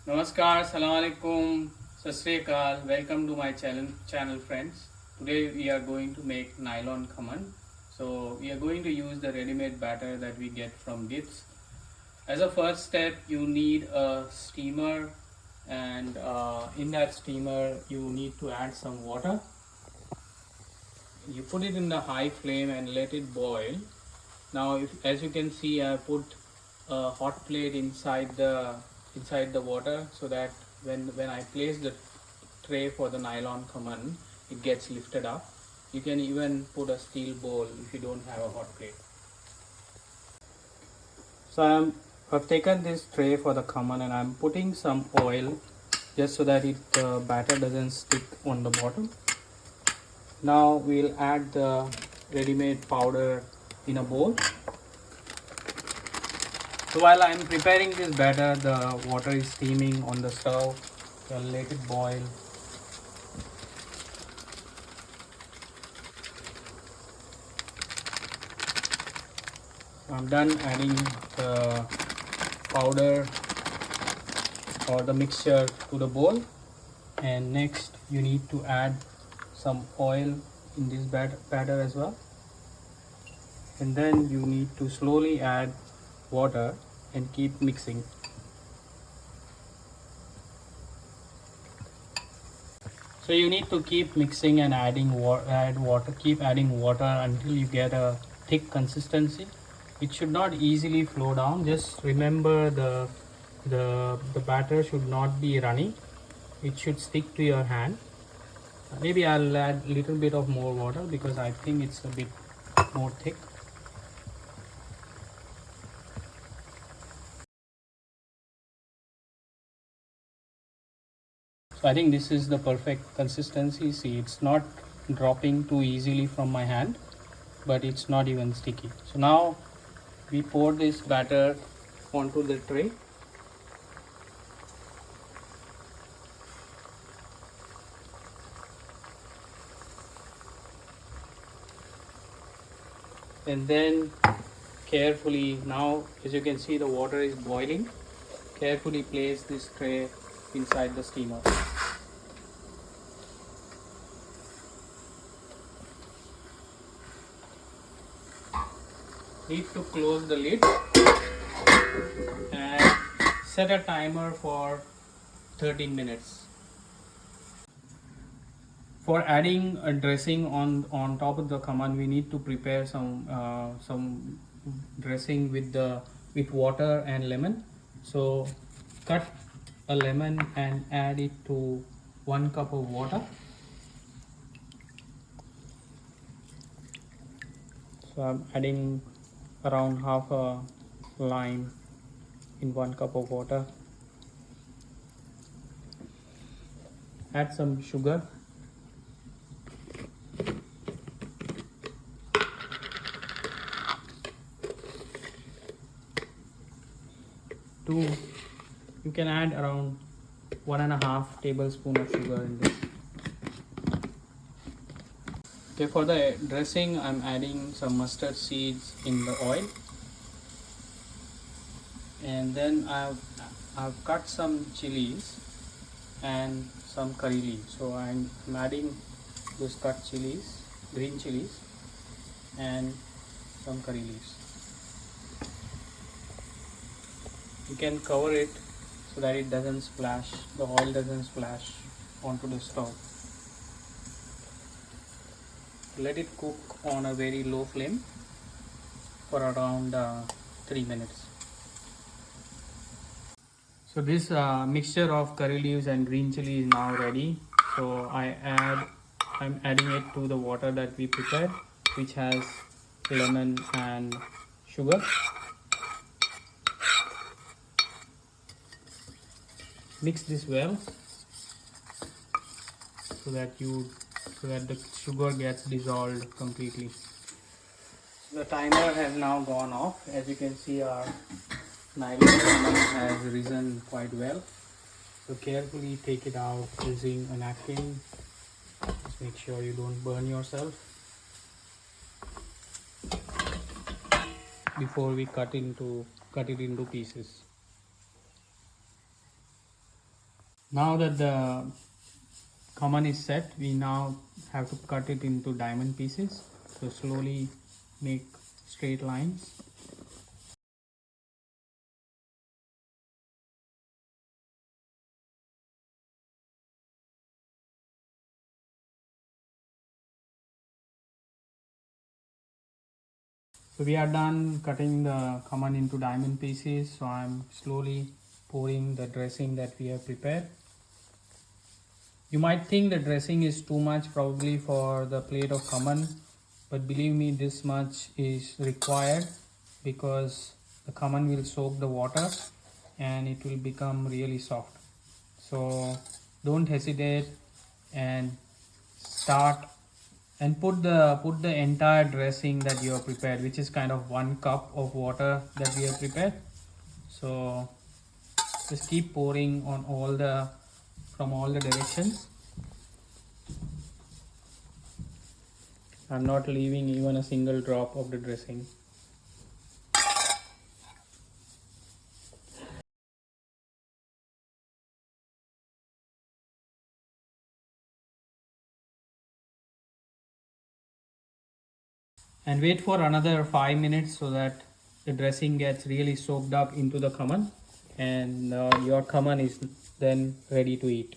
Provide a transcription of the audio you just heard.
Namaskar, Assalamu alaikum, Sat Sri Akal. Welcome to my channel friends. Today we are going to make nylon khaman. So we are going to use the ready-made batter that we get from Dips. As a first step, you need a steamer, and in that steamer you need to add some water. You put it in the high flame and let it boil. Now, as you can see, I put a hot plate inside the water so that when I place the tray for the nylon khaman, it gets lifted up. You can even put a steel bowl if you don't have a hot plate. So I've taken this tray for the khaman and I'm putting some oil just so that the batter doesn't stick on the bottom. Now we'll add the ready-made powder in a bowl. So while I'm preparing this batter, the water is steaming on the stove. So I'll let it boil. I'm done adding the powder or the mixture to the bowl, and next you need to add some oil in this batter as well, and then you need to slowly add water and keep mixing. So you need to keep mixing and add water, keep adding water until you get a thick consistency. It should not easily flow down. Just remember the batter should not be runny. It should stick to your hand. Maybe I'll add a little bit of more water because I think it's a bit more thick. So I think this is the perfect consistency. See, it's not dropping too easily from my hand, but it's not even sticky. So now we pour this batter onto the tray. And then carefully, now as you can see, the water is boiling. Carefully place this tray inside the steamer. Need to close the lid and set a timer for 13 minutes. For adding a dressing on top of the khaman, we need to prepare some dressing with water and lemon. So cut a lemon and add it to 1 cup of water. So I'm adding around half a lime in 1 cup of water. Add some sugar. You can add around 1.5 tablespoon of sugar in this. Okay, for the dressing, I'm adding some mustard seeds in the oil, and then I've cut some chilies and some curry leaves. So I'm adding those cut chilies, green chilies, and some curry leaves. You can cover it so that it doesn't splash, the oil doesn't splash onto the stove. Let it cook on a very low flame for around 3 minutes. So this mixture of curry leaves and green chili is now ready. So I'm adding it to the water that we prepared, which has lemon and sugar. Mix this well so that the sugar gets dissolved completely. The timer has now gone off. As you can see, our nylon khaman has risen quite well. So carefully take it out using a napkin. Just make sure you don't burn yourself before we cut it into pieces. Now that the khaman is set, we now have to cut it into diamond pieces. So slowly make straight lines. So we are done cutting the khaman into diamond pieces. So I'm slowly pouring the dressing that we have prepared. You might think the dressing is too much probably for the plate of khaman, but believe me, this much is required because the khaman will soak the water and it will become really soft. So don't hesitate and start and put the entire dressing that you have prepared, which is kind of 1 cup of water that we have prepared. So just keep pouring on all the from all the directions. I'm not leaving even a single drop of the dressing. And wait for another 5 minutes so that the dressing gets really soaked up into the khaman, and your khaman is then ready to eat.